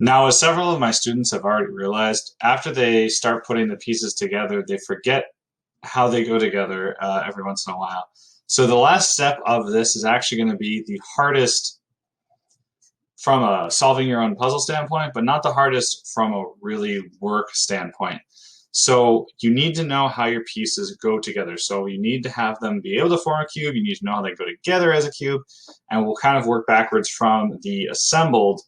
Now, as several of my students have already realized, after they start putting the pieces together, they forget how they go together every once in a while. So the last step of this is actually going to be the hardest from a solving your own puzzle standpoint, but not the hardest from a really work standpoint. So you need to know how your pieces go together. So you need to have them be able to form a cube. You need to know how they go together as a cube. And we'll kind of work backwards from the assembled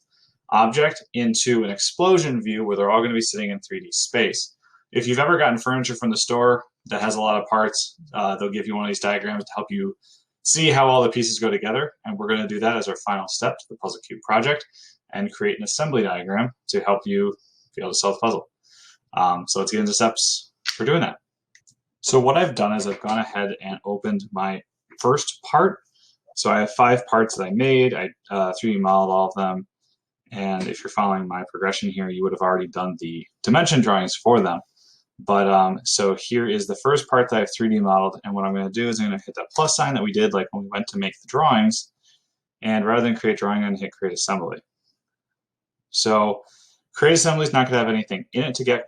object into an explosion view where they're all going to be sitting in 3D space. If you've ever gotten furniture from the store that has a lot of parts, they'll give you one of these diagrams to help you see how all the pieces go together. And we're going to do that as our final step to the Puzzle Cube project and create an assembly diagram to help you be able to solve the puzzle. So let's get into steps for doing that. So what I've done is I've gone ahead and opened my first part. So I have 5 parts that I made. I 3D modeled all of them. And if you're following my progression here, you would have already done the dimension drawings for them. But so here is the first part that I've 3D modeled. And what I'm going to do is I'm going to hit that plus sign that we did like when we went to make the drawings. And rather than create drawing, I'm going to hit create assembly. So create assembly is not going to have anything in it to get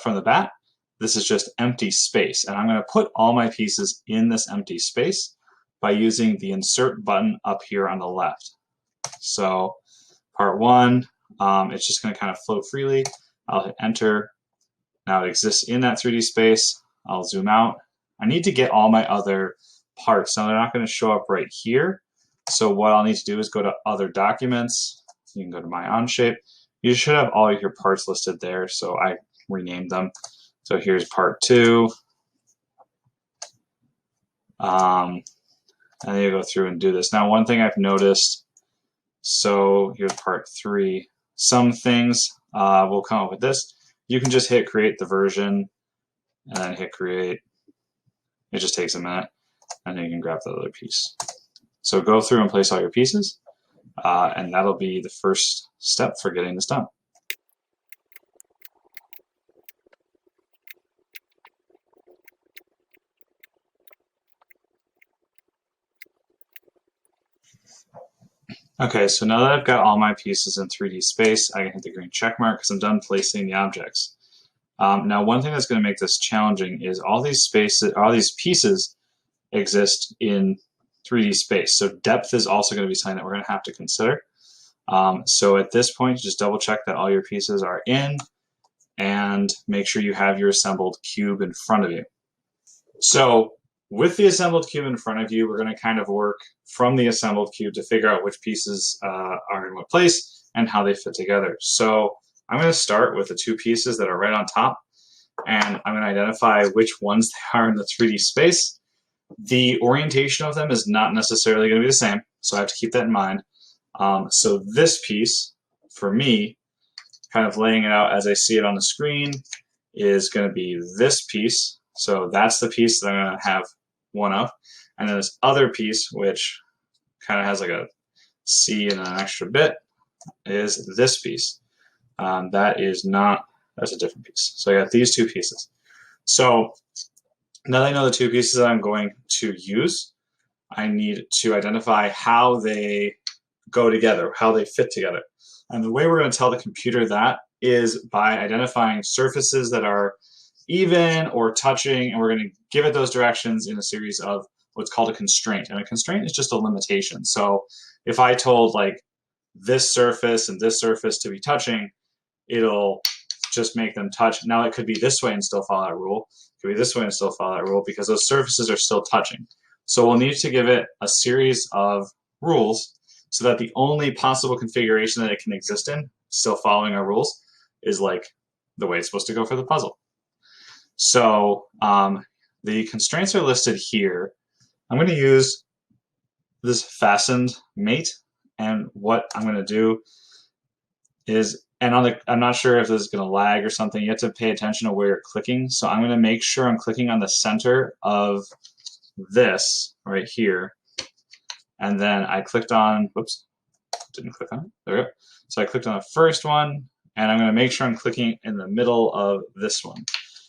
from the bat. This is just empty space. And I'm going to put all my pieces in this empty space by using the insert button up here on the left. So part 1, it's just going to kind of float freely. I'll hit enter. Now it exists in that 3D space. I'll zoom out. I need to get all my other parts. Now they're not going to show up right here. So what I'll need to do is go to other documents. You can go to my OnShape. You should have all your parts listed there. So I renamed them. So here's part 2. And then you go through and do this. Now one thing I've noticed, so here's part 3. Some things will come up with this. You can just hit create the version and then hit create. It just takes a minute and then you can grab the other piece. So go through and place all your pieces and that'll be the first step for getting this done. Okay, so now that I've got all my pieces in 3D space, I can hit the green check mark because I'm done placing the objects. Now, one thing that's going to make this challenging is all these pieces exist in 3D space. So depth is also going to be something that we're going to have to consider. So at this point, just double check that all your pieces are in and make sure you have your assembled cube in front of you. So with the assembled cube in front of you, we're going to kind of work from the assembled cube to figure out which pieces are in what place and how they fit together. So I'm going to start with the 2 pieces that are right on top, and I'm going to identify which ones they are in the 3D space. The orientation of them is not necessarily going to be the same, so I have to keep that in mind. So this piece, for me, kind of laying it out as I see it on the screen, is going to be this piece. So that's the piece that I'm going to have one of. And then this other piece, which kind of has like a C and an extra bit, is this piece. That's a different piece. So I got these 2 pieces. So now that I know the 2 pieces that I'm going to use, I need to identify how they go together, how they fit together. And the way we're going to tell the computer that is by identifying surfaces that are even or touching, and we're going to give it those directions in a series of what's called a constraint. And a constraint is just a limitation. So if I told like this surface and this surface to be touching, it'll just make them touch. Now it could be this way and still follow that rule. It could be this way and still follow that rule because those surfaces are still touching. So we'll need to give it a series of rules so that the only possible configuration that it can exist in, still following our rules, is like the way it's supposed to go for the puzzle. So the constraints are listed here. I'm going to use this fastened mate, and what I'm going to do is, and I'm not sure if this is going to lag or something. You have to pay attention to where you're clicking. So I'm going to make sure I'm clicking on the center of this right here. And then I clicked on, whoops, didn't click on it. There we go. So I clicked on the first one, and I'm going to make sure I'm clicking in the middle of this one.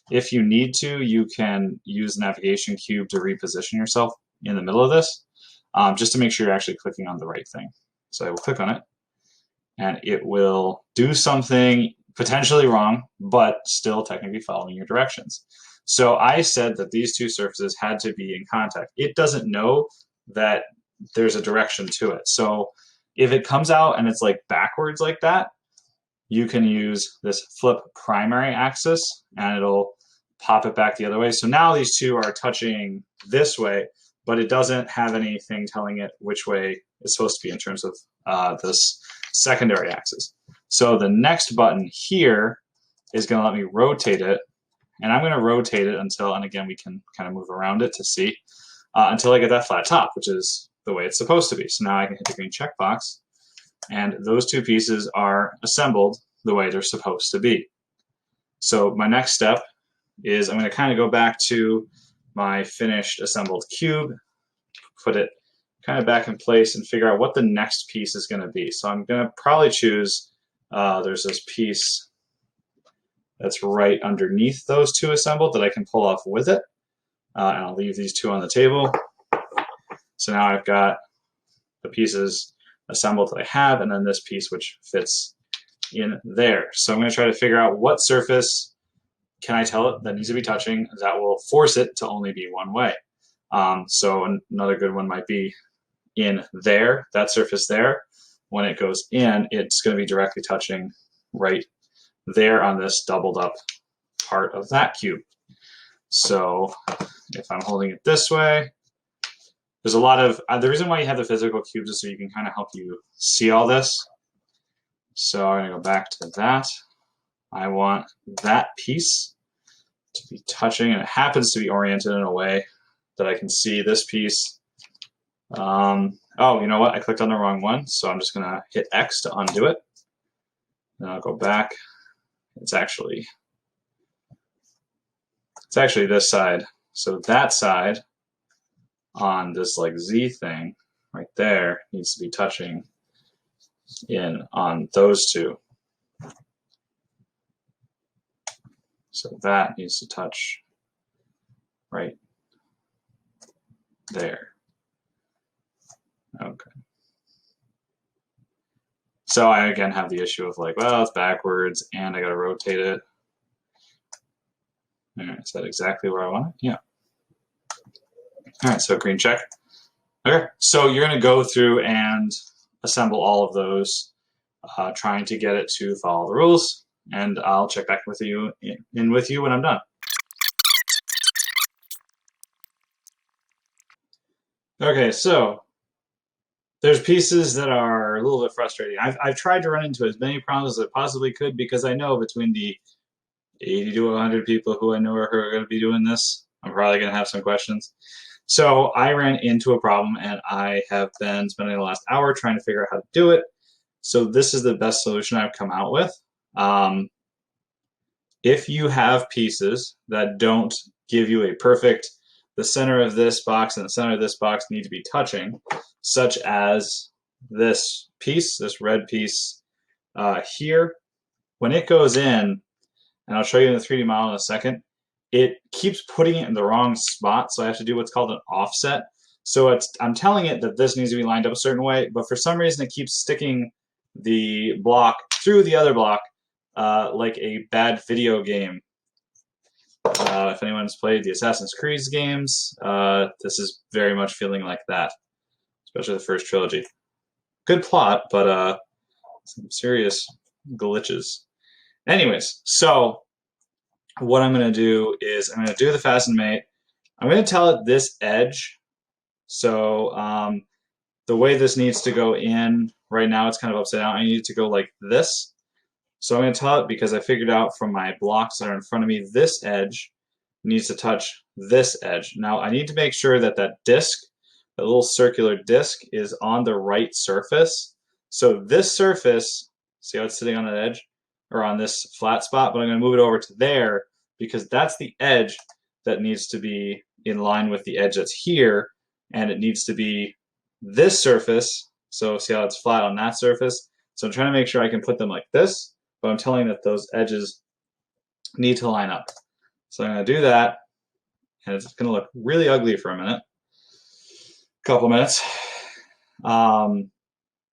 If you need to, you can use the navigation cube to reposition yourself in the middle of this, just to make sure you're actually clicking on the right thing. So I will click on it. and it will do something potentially wrong, but still technically following your directions. So I said that these two surfaces had to be in contact. It doesn't know that there's a direction to it. So if it comes out and it's like backwards like that, you can use this flip primary axis and it'll pop it back the other way. So now these two are touching this way, but it doesn't have anything telling it which way it's supposed to be in terms of this secondary axis. So the next button here is going to let me rotate it, and I'm going to rotate it until, and again we can kind of move around it to see, until I get that flat top, which is the way it's supposed to be. So now I can hit the green checkbox, and those two pieces are assembled the way they're supposed to be. So my next step is I'm going to kind of go back to my finished assembled cube, put it kind of back in place and figure out what the next piece is going to be. So I'm going to probably choose, there's this piece that's right underneath those two assembled that I can pull off with it. And I'll leave these two on the table. So now I've got the pieces assembled that I have, and then this piece which fits in there. So I'm going to try to figure out what surface can I tell it that needs to be touching that will force it to only be one way. So another good one might be in there, that surface there. When it goes in, it's going to be directly touching right there on this doubled up part of that cube. So if I'm holding it this way, there's a lot of, the reason why you have the physical cubes is so you can kind of help you see all this. So I'm going to go back to that. I want that piece to be touching, and it happens to be oriented in a way that I can see this piece. Oh, you know what? I clicked on the wrong one, so I'm just going to hit X to undo it. Then I'll go back. It's actually this side. So that side on this like Z thing right there needs to be touching in on those two. So that needs to touch right there. Okay. So I again have the issue of like, well, it's backwards and I got to rotate it. All right, is that exactly where I want it? Yeah. All right, so green check. Okay, so you're going to go through and assemble all of those, trying to get it to follow the rules, and I'll check back with you with you when I'm done. Okay, so there's pieces that are a little bit frustrating. I've tried to run into as many problems as I possibly could because I know between the 80 to 100 people who I know are going to be doing this, I'm probably going to have some questions. So I ran into a problem, and I have been spending the last hour trying to figure out how to do it. So this is the best solution I've come out with. If you have pieces that don't give you a perfect, the center of this box and the center of this box need to be touching, such as this piece, this red piece here, when it goes in, and I'll show you in the 3D model in a second, it keeps putting it in the wrong spot, so I have to do what's called an offset. So I'm telling it that this needs to be lined up a certain way, but for some reason it keeps sticking the block through the other block like a bad video game. If anyone's played the Assassin's Creed games, this is very much feeling like that, especially the first trilogy. Good plot, but some serious glitches. Anyways, so what I'm going to do is I'm going to do the fasten mate. I'm going to tell it this edge. So the way this needs to go in right now, it's kind of upside down. I need it to go like this. So I'm going to tell it, because I figured out from my blocks that are in front of me, this edge needs to touch this edge. Now I need to make sure that that disc, that little circular disc, is on the right surface. So this surface, see how it's sitting on that edge, or on this flat spot, but I'm going to move it over to there because that's the edge that needs to be in line with the edge that's here, and it needs to be this surface. So see how it's flat on that surface? So I'm trying to make sure I can put them like this, but I'm telling that those edges need to line up. So I'm going to do that, and it's going to look really ugly for a minute, couple minutes.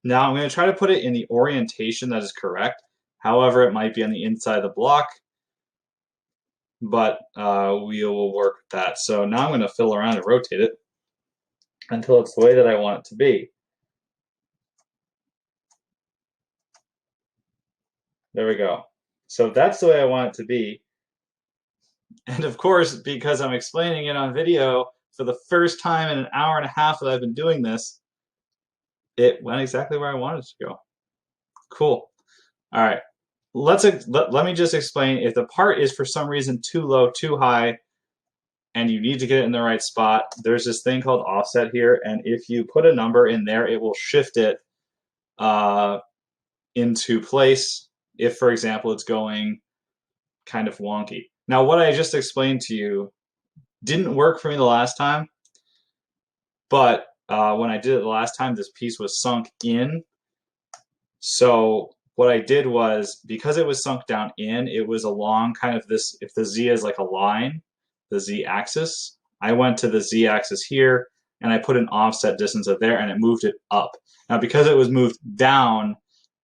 Now I'm going to try to put it in the orientation that is correct. However, it might be on the inside of the block, but we will work with that. So now I'm going to fiddle around and rotate it until it's the way that I want it to be. There we go. So that's the way I want it to be. And of course, because I'm explaining it on video for the first time in an hour and a half that I've been doing this, it went exactly where I wanted it to go. Cool. All right. Let me just explain. If the part is for some reason too low, too high, and you need to get it in the right spot, there's this thing called offset here, and if you put a number in there, it will shift it into place if, for example, it's going kind of wonky. Now, what I just explained to you didn't work for me the last time, but when I did it the last time, this piece was sunk in. So what I did was, because it was sunk down in, it was along kind of this, if the Z is like a line, the Z axis, I went to the Z axis here and I put an offset distance of there and it moved it up. Now, because it was moved down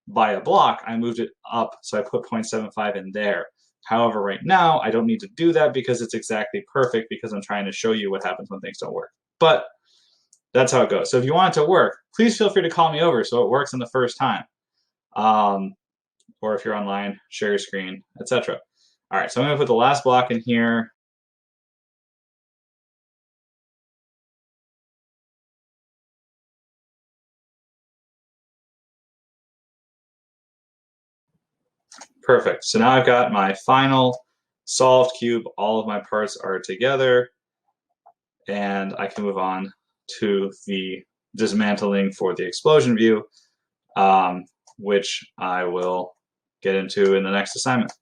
by a block, I moved it up, so I put 0.75 in there. However, right now, I don't need to do that because it's exactly perfect because I'm trying to show you what happens when things don't work. But that's how it goes. So if you want it to work, please feel free to call me over so it works in the first time. Or if you're online, share your screen, etc. All right, so I'm going to put the last block in here. Perfect. So now I've got my final solved cube. All of my parts are together. And I can move on to the dismantling for the explosion view, which I will get into in the next assignment.